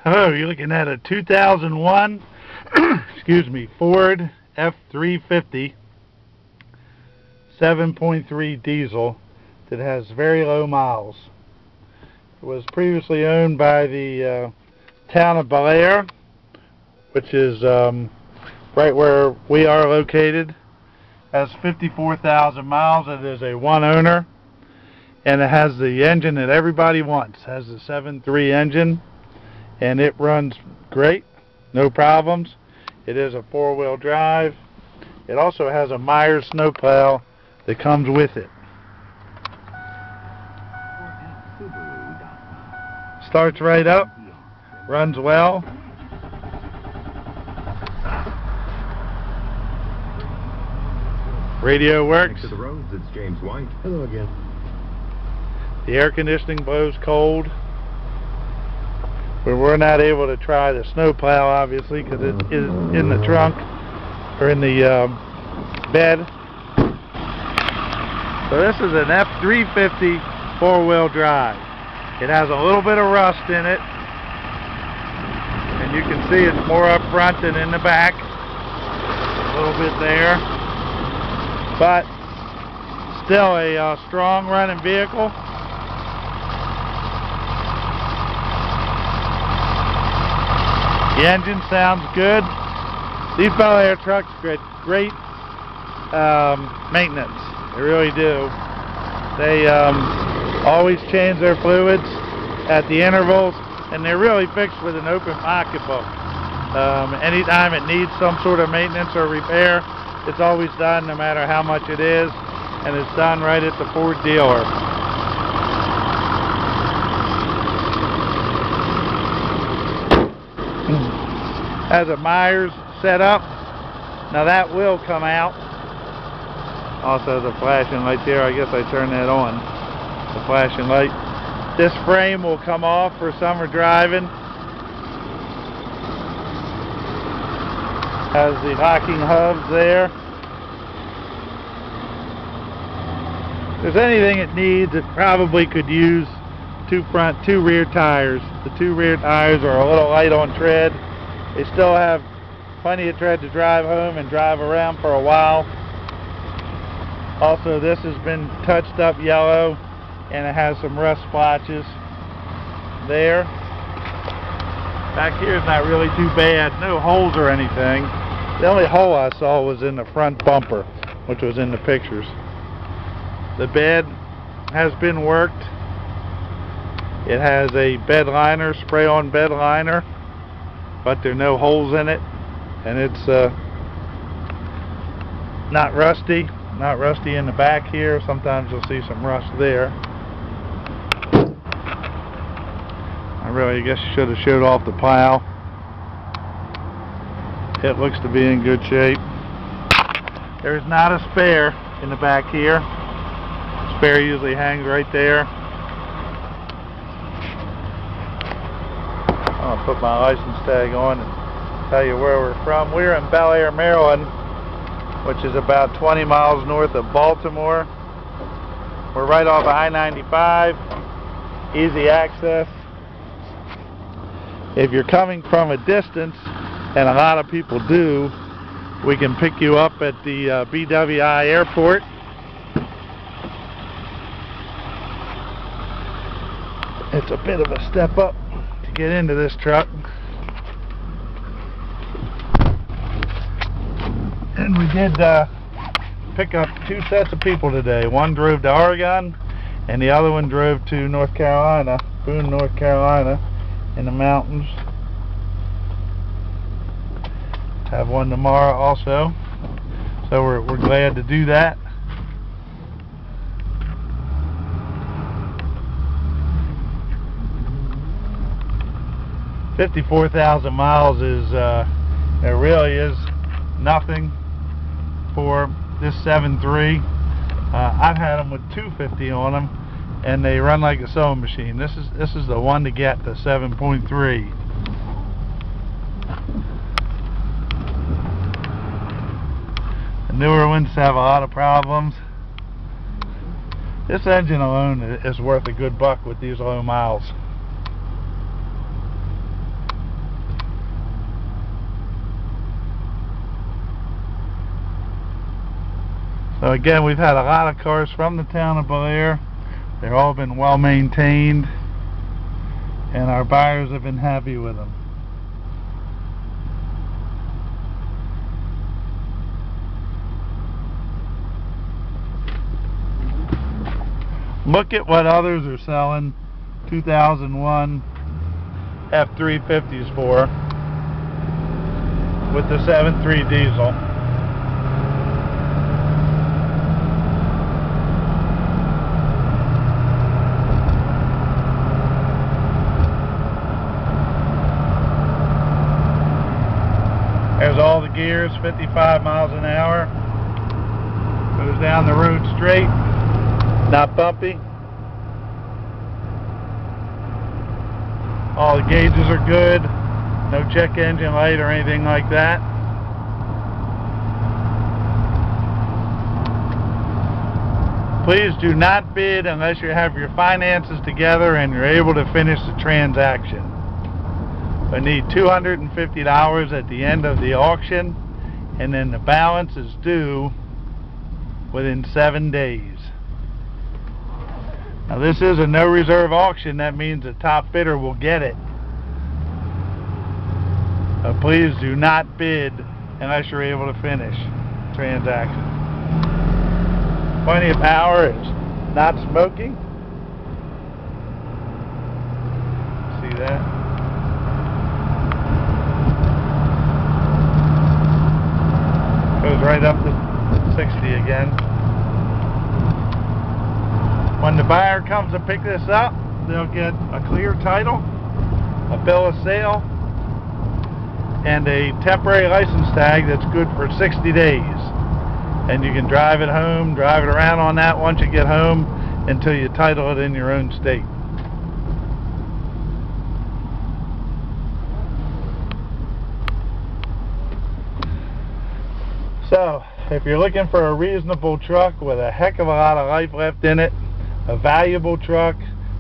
Oh, you're looking at a 2001 excuse me, Ford F350 7.3 diesel that has very low miles. It was previously owned by the town of Bel Air, which is right where we are located. Has 54,000 miles. It is a one owner, and it has the engine that everybody wants. It has the 7.3 engine, and it runs great, no problems. It is a four-wheel drive. It also has a Myers snowplow that comes with it. Starts right up, runs well. Radio works. To the roads, it's James White. Hello again. The air conditioning blows cold. We're not able to try the snowplow, obviously, because it is in the trunk or in the bed. So this is an F350 4-wheel drive. It has a little bit of rust in it, and you can see it's more up front than in the back. A little bit there, but still a strong running vehicle. The engine sounds good. These Bel Air trucks get great maintenance. They really do. They always change their fluids at the intervals, and they're really fixed with an open pocketbook. Anytime it needs some sort of maintenance or repair, it's always done, no matter how much it is, and it's done right at the Ford dealer. Has a Myers set up. Now that will come out. Also the flashing light there, I guess I turned that on. The flashing light. This frame will come off for summer driving. Has the locking hubs there. If there's anything it needs, it probably could use two front, two rear tires. The two rear tires are a little light on tread. They still have plenty of tread to drive home and drive around for a while. Also, this has been touched up yellow, and it has some rust splotches there. Back here is not really too bad. No holes or anything. The only hole I saw was in the front bumper, which was in the pictures. The bed has been worked. It has a bed liner, spray-on bed liner, but there are no holes in it, and it's not rusty in the back here. Sometimes you'll see some rust there. I guess you should have showed off the plow. It looks to be in good shape. There's not a spare in the back here. Spare usually hangs right there. I'll put my license tag on and tell you where we're from. We're in Bel Air, Maryland, which is about 20 miles north of Baltimore. We're right off of I-95, easy access. If you're coming from a distance, and a lot of people do, we can pick you up at the BWI airport. It's a bit of a step up to get into this truck. And we did pick up two sets of people today. One drove to Oregon, and the other one drove to North Carolina, Boone, North Carolina, in the mountains. Have one tomorrow also, so we're glad to do that. $54,000 miles is it really is nothing for this 7.3. I've had them with 250 on them, and they run like a sewing machine. This is the one to get, the 7.3. The newer ones have a lot of problems. This engine alone is worth a good buck with these low miles. So again, we've had a lot of cars from the town of Belair. They've all been well maintained, and our buyers have been happy with them. Look at what others are selling 2001 F350s for with the 7.3 diesel. There's all the gears, 55 miles an hour. Goes down the road straight, not bumpy. All the gauges are good. No check engine light or anything like that. Please do not bid unless you have your finances together and you're able to finish the transaction. I need $250 at the end of the auction, and then the balance is due within 7 days. Now this is a no reserve auction. That means the top bidder will get it. Please do not bid unless you're able to finish the transaction. Plenty of power. It's not smoking. See that? Goes right up to 60 again. When the buyer comes to pick this up, they'll get a clear title, a bill of sale, and a temporary license tag that's good for 60 days. And you can drive it home, drive it around on that once you get home until you title it in your own state. So, if you're looking for a reasonable truck with a heck of a lot of life left in it, a valuable truck,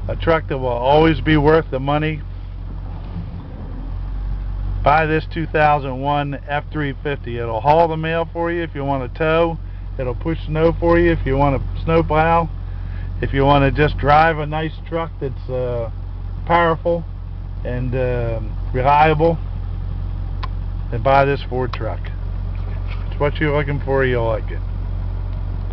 a truck that will always be worth the money, buy this 2001 F350. It'll haul the mail for you if you want to tow. It'll push snow for you if you want to snowplow. If you want to just drive a nice truck that's powerful and reliable, then buy this Ford truck. What you're looking for, you'll like it.